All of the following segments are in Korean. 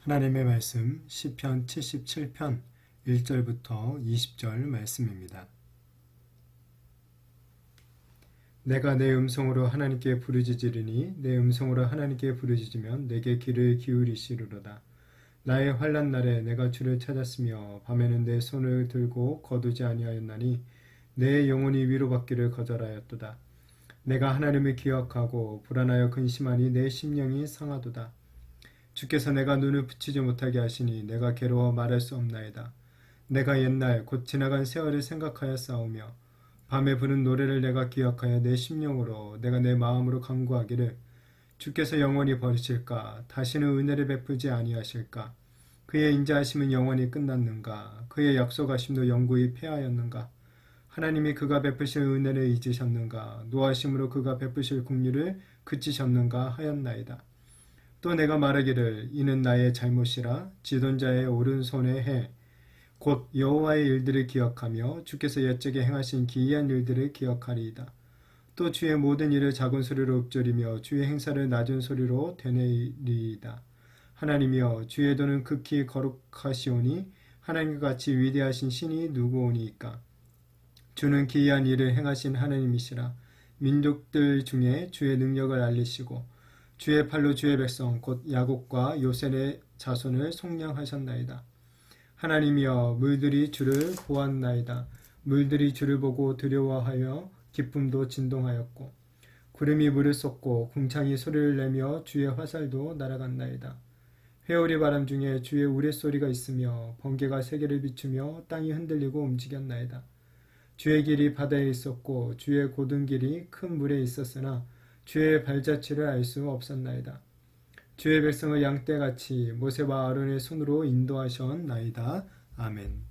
하나님의 말씀 시편 77편 1절부터 20절 말씀입니다. 내가 내 음성으로 하나님께 부르짖으리니 내 음성으로 하나님께 부르짖으면 내게 귀를 기울이시리로다. 나의 환난 날에 내가 주를 찾았으며 밤에는 내 손을 들고 거두지 아니하였나니 내 영혼이 위로받기를 거절하였도다. 내가 하나님을 기억하고 불안하여 근심하니 내 심령이 상하도다. 주께서 내가 눈을 붙이지 못하게 하시니 내가 괴로워 말할 수 없나이다. 내가 옛날 곧 지나간 세월을 생각하여 싸우며 밤에 부른 노래를 내가 기억하여 내 심령으로 내가 내 마음으로 간구하기를 주께서 영원히 버리실까? 다시는 은혜를 베풀지 아니하실까? 그의 인자하심은 영원히 끝났는가? 그의 약속하심도 영구히 패하였는가? 하나님이 그가 베푸실 은혜를 잊으셨는가? 노하심으로 그가 베푸실 긍휼을 그치셨는가 하였나이다. 또 내가 말하기를 이는 나의 잘못이라 지존자의 오른손의 해 곧 여호와의 일들을 기억하며 주께서 옛적에 행하신 기이한 일들을 기억하리이다. 또 주의 모든 일을 작은 소리로 읊조리며 주의 행사를 낮은 소리로 되뇌리이다. 하나님이여 주의 도는 극히 거룩하시오니 하나님과 같이 위대하신 신이 누구오니이까. 주는 기이한 일을 행하신 하나님이시라. 민족들 중에 주의 능력을 알리시고 주의 팔로 주의 백성 곧 야곱과 요셉의 자손을 속량하셨나이다. 하나님이여 물들이 주를 보았나이다. 물들이 주를 보고 두려워하여 기쁨도 진동하였고 구름이 물을 쏟고 궁창이 소리를 내며 주의 화살도 날아갔나이다. 회오리 바람 중에 주의 우레소리가 있으며 번개가 세계를 비추며 땅이 흔들리고 움직였나이다. 주의 길이 바다에 있었고 주의 고든 길이 큰 물에 있었으나 주의 발자취를 알 수 없었나이다. 주의 백성을 양떼같이 모세와 아론의 손으로 인도하셨나이다. 아멘.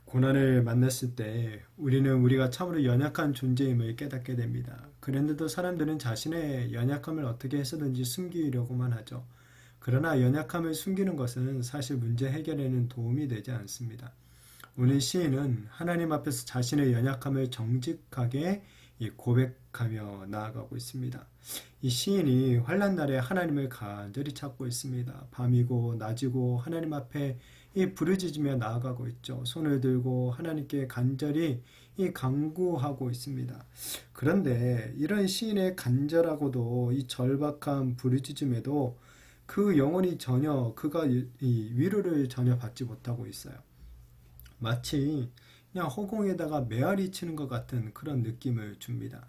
고난을 만났을 때 우리는 우리가 참으로 연약한 존재임을 깨닫게 됩니다. 그런데도 사람들은 자신의 연약함을 어떻게 해서든지 숨기려고만 하죠. 그러나 연약함을 숨기는 것은 사실 문제 해결에는 도움이 되지 않습니다. 오늘 시인은 하나님 앞에서 자신의 연약함을 정직하게 고백하며 나아가고 있습니다. 이 시인이 환난 날에 하나님을 간절히 찾고 있습니다. 밤이고 낮이고 하나님 앞에 부르짖으며 나아가고 있죠. 손을 들고 하나님께 간절히 간구하고 있습니다. 그런데 이런 시인의 간절하고도 이 절박한 부르짖음에도 그 영혼이 전혀 그가 이 위로를 전혀 받지 못하고 있어요. 마치 그냥 허공에다가 메아리 치는 것 같은 그런 느낌을 줍니다.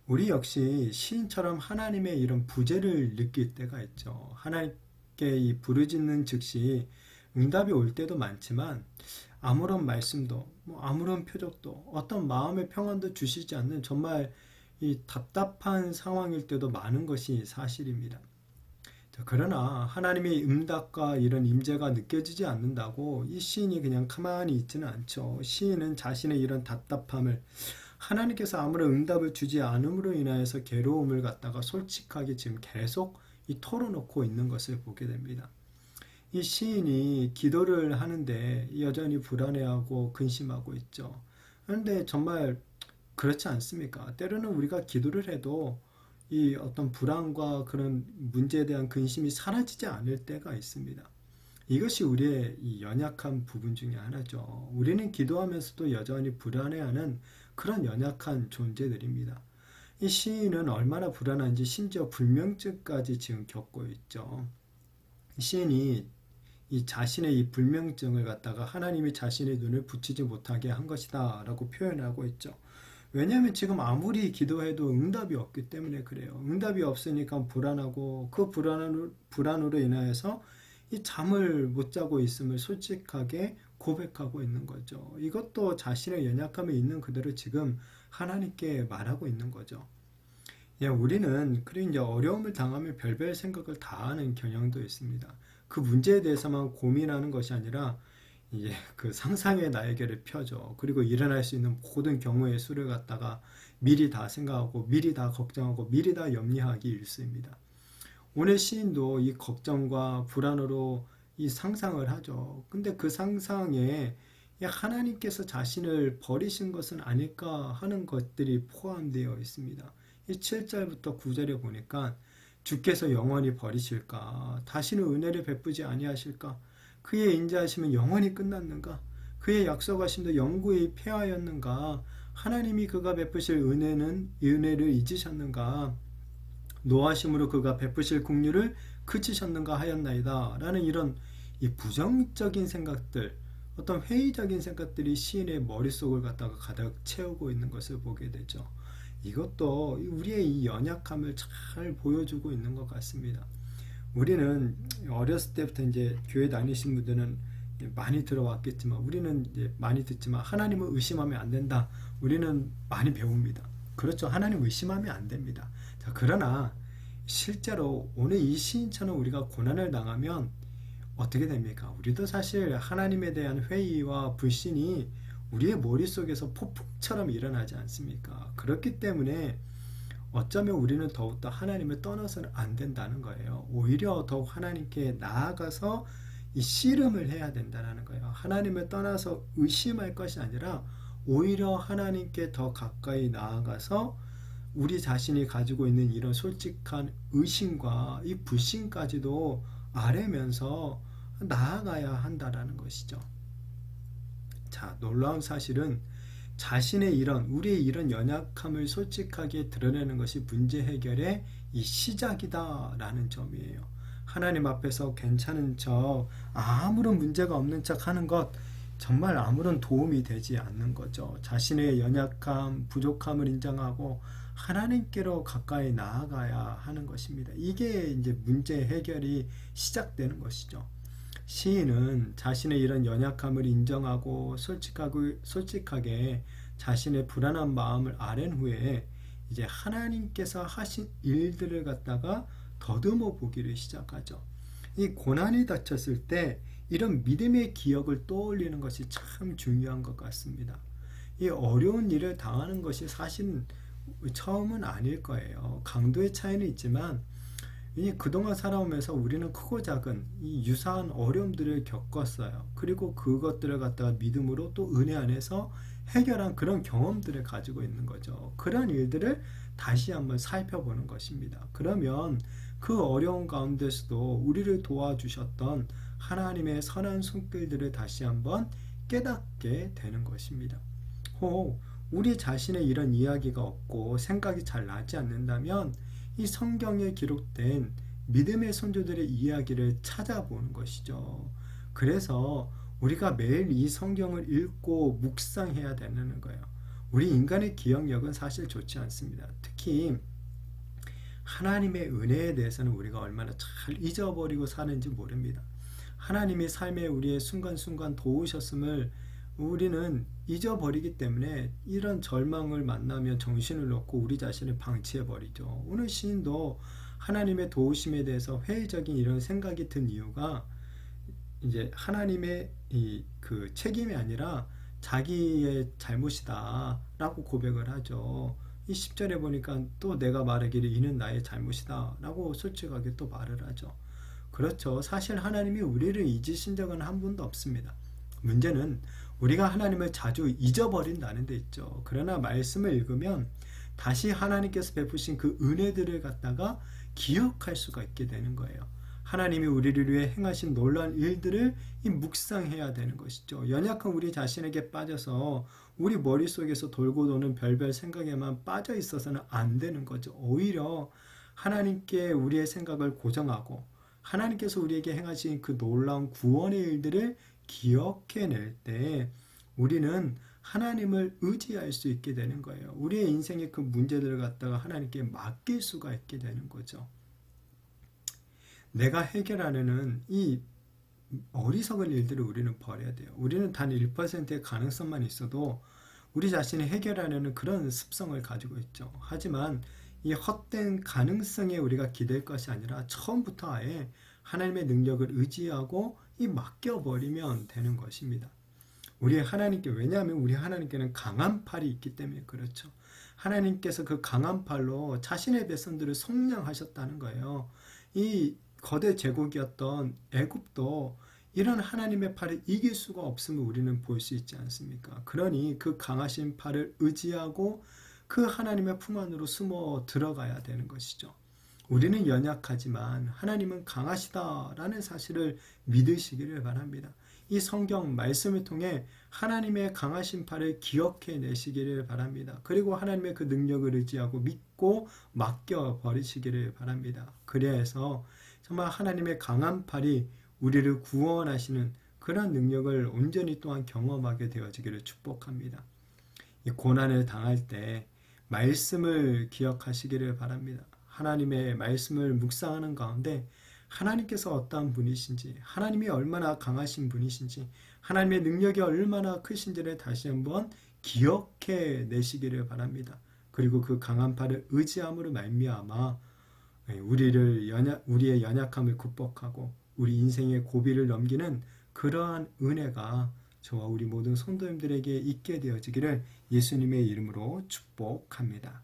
우리 역시 시인처럼 하나님의 이런 부재를 느낄 때가 있죠. 하나님께 이 부르짖는 즉시 응답이 올 때도 많지만 아무런 말씀도 아무런 표적도 어떤 마음의 평안도 주시지 않는 정말 이 답답한 상황일 때도 많은 것이 사실입니다. 그러나 하나님의 응답과 이런 임재가 느껴지지 않는다고 이 시인이 그냥 가만히 있지는 않죠. 시인은 자신의 이런 답답함을 하나님께서 아무런 응답을 주지 않음으로 인하여서 괴로움을 갖다가 솔직하게 지금 계속 털어놓고 있는 것을 보게 됩니다. 이 시인이 기도를 하는데 여전히 불안해하고 근심하고 있죠. 그런데 정말 그렇지 않습니까? 때로는 우리가 기도를 해도 이 어떤 불안과 그런 문제에 대한 근심이 사라지지 않을 때가 있습니다. 이것이 우리의 이 연약한 부분 중에 하나죠. 우리는 기도하면서도 여전히 불안해하는 그런 연약한 존재들입니다. 이 시인은 얼마나 불안한지 심지어 불면증까지 지금 겪고 있죠. 시인이 이 자신의 이 불면증을 갖다가 하나님이 자신의 눈을 붙이지 못하게 한 것이다 라고 표현하고 있죠. 왜냐하면 지금 아무리 기도해도 응답이 없기 때문에 그래요. 응답이 없으니까 불안하고 그 불안으로 인하여서 이 잠을 못 자고 있음을 솔직하게 고백하고 있는 거죠. 이것도 자신의 연약함에 있는 그대로 지금 하나님께 말하고 있는 거죠. 우리는 그리고 이제 어려움을 당하면 별별 생각을 다 하는 경향도 있습니다. 그 문제에 대해서만 고민하는 것이 아니라 이제 그 상상의 날개를 펴죠. 그리고 일어날 수 있는 모든 경우의 수를 갖다가 미리 다 생각하고 미리 다 걱정하고 미리 다 염려하기 일쑤입니다. 오늘 시인도 이 걱정과 불안으로 이 상상을 하죠. 근데 그 상상에 하나님께서 자신을 버리신 것은 아닐까 하는 것들이 포함되어 있습니다. 이 7절부터 9절에 보니까 주께서 영원히 버리실까? 다시는 은혜를 베푸지 아니하실까? 그의 인자하심은 영원히 끝났는가? 그의 약속하심도 영구히 폐하였는가? 하나님이 그가 베푸실 은혜를 잊으셨는가? 노하심으로 그가 베푸실 긍휼을 그치셨는가 하였나이다. 라는 이런 이 부정적인 생각들, 어떤 회의적인 생각들이 시인의 머릿속을 갖다가 가득 채우고 있는 것을 보게 되죠. 이것도 우리의 이 연약함을 잘 보여주고 있는 것 같습니다. 우리는 어렸을 때부터 이제 교회 다니신 분들은 많이 들어왔겠지만, 우리는 이제 많이 듣지만, 하나님을 의심하면 안 된다. 우리는 많이 배웁니다. 그렇죠. 하나님 의심하면 안 됩니다. 자, 그러나 실제로 오늘 이 시인처럼 우리가 고난을 당하면 어떻게 됩니까? 우리도 사실 하나님에 대한 회의와 불신이 우리의 머릿속에서 폭풍처럼 일어나지 않습니까? 그렇기 때문에 어쩌면 우리는 더욱더 하나님을 떠나서는 안 된다는 거예요. 오히려 더욱 하나님께 나아가서 이 씨름을 해야 된다는 거예요. 하나님을 떠나서 의심할 것이 아니라 오히려 하나님께 더 가까이 나아가서 우리 자신이 가지고 있는 이런 솔직한 의심과 이 불신까지도 아뢰면서 나아가야 한다라는 것이죠. 자, 놀라운 사실은 우리의 이런 연약함을 솔직하게 드러내는 것이 문제 해결의 이 시작이다라는 점이에요. 하나님 앞에서 괜찮은 척, 아무런 문제가 없는 척 하는 것, 정말 아무런 도움이 되지 않는 거죠. 자신의 연약함, 부족함을 인정하고 하나님께로 가까이 나아가야 하는 것입니다. 이게 이제 문제 해결이 시작되는 것이죠. 시인은 자신의 이런 연약함을 인정하고 솔직하게 자신의 불안한 마음을 아랜 후에 이제 하나님께서 하신 일들을 갖다가 더듬어 보기를 시작하죠. 이 고난이 닥쳤을 때 이런 믿음의 기억을 떠올리는 것이 참 중요한 것 같습니다. 이 어려운 일을 당하는 것이 사실 처음은 아닐 거예요. 강도의 차이는 있지만 그동안 살아오면서 우리는 크고 작은 이 유사한 어려움들을 겪었어요. 그리고 그것들을 갖다가 믿음으로 또 은혜 안에서 해결한 그런 경험들을 가지고 있는 거죠. 그런 일들을 다시 한번 살펴보는 것입니다. 그러면 그 어려운 가운데서도 우리를 도와주셨던 하나님의 선한 손길들을 다시 한번 깨닫게 되는 것입니다. 혹 우리 자신의 이런 이야기가 없고 생각이 잘 나지 않는다면 이 성경에 기록된 믿음의 선조들의 이야기를 찾아보는 것이죠. 그래서 우리가 매일 이 성경을 읽고 묵상해야 되는 거예요. 우리 인간의 기억력은 사실 좋지 않습니다. 특히 하나님의 은혜에 대해서는 우리가 얼마나 잘 잊어버리고 사는지 모릅니다. 하나님이 삶에 우리의 순간순간 도우셨음을 우리는 잊어버리기 때문에 이런 절망을 만나면 정신을 놓고 우리 자신을 방치해버리죠. 오늘 시인도 하나님의 도우심에 대해서 회의적인 이런 생각이 든 이유가 이제 하나님의 그 책임이 아니라 자기의 잘못이다 라고 고백을 하죠. 이 10절에 보니까 또 내가 말하기를 이는 나의 잘못이다 라고 솔직하게 또 말을 하죠. 그렇죠. 사실 하나님이 우리를 잊으신 적은 한 번도 없습니다. 문제는 우리가 하나님을 자주 잊어버린다는 데 있죠. 그러나 말씀을 읽으면 다시 하나님께서 베푸신 그 은혜들을 갖다가 기억할 수가 있게 되는 거예요. 하나님이 우리를 위해 행하신 놀라운 일들을 묵상해야 되는 것이죠. 연약한 우리 자신에게 빠져서 우리 머릿속에서 돌고 도는 별별 생각에만 빠져 있어서는 안 되는 거죠. 오히려 하나님께 우리의 생각을 고정하고 하나님께서 우리에게 행하신 그 놀라운 구원의 일들을 기억해낼 때 우리는 하나님을 의지할 수 있게 되는 거예요. 우리의 인생의 그 문제들을 갖다가 하나님께 맡길 수가 있게 되는 거죠. 내가 해결하려는 이 어리석은 일들을 우리는 버려야 돼요. 우리는 단 1%의 가능성만 있어도 우리 자신이 해결하려는 그런 습성을 가지고 있죠. 하지만 이 헛된 가능성에 우리가 기댈 것이 아니라 처음부터 아예 하나님의 능력을 의지하고 맡겨버리면 되는 것입니다. 왜냐하면 우리 하나님께는 강한 팔이 있기 때문에 그렇죠. 하나님께서 그 강한 팔로 자신의 백성들을 속량하셨다는 거예요. 이 거대 제국이었던 애굽도 이런 하나님의 팔을 이길 수가 없음을 우리는 볼 수 있지 않습니까? 그러니 그 강하신 팔을 의지하고 그 하나님의 품 안으로 숨어 들어가야 되는 것이죠. 우리는 연약하지만 하나님은 강하시다라는 사실을 믿으시기를 바랍니다. 이 성경 말씀을 통해 하나님의 강하신 팔을 기억해 내시기를 바랍니다. 그리고 하나님의 그 능력을 의지하고 믿고 맡겨 버리시기를 바랍니다. 그래서 정말 하나님의 강한 팔이 우리를 구원하시는 그런 능력을 온전히 또한 경험하게 되어지기를 축복합니다. 이 고난을 당할 때 말씀을 기억하시기를 바랍니다. 하나님의 말씀을 묵상하는 가운데 하나님께서 어떠한 분이신지, 하나님이 얼마나 강하신 분이신지, 하나님의 능력이 얼마나 크신지를 다시 한번 기억해 내시기를 바랍니다. 그리고 그 강한 팔을 의지함으로 말미암아 우리의 연약함을 극복하고 우리 인생의 고비를 넘기는 그러한 은혜가 저와 우리 모든 성도님들에게 있게 되어지기를 예수님의 이름으로 축복합니다.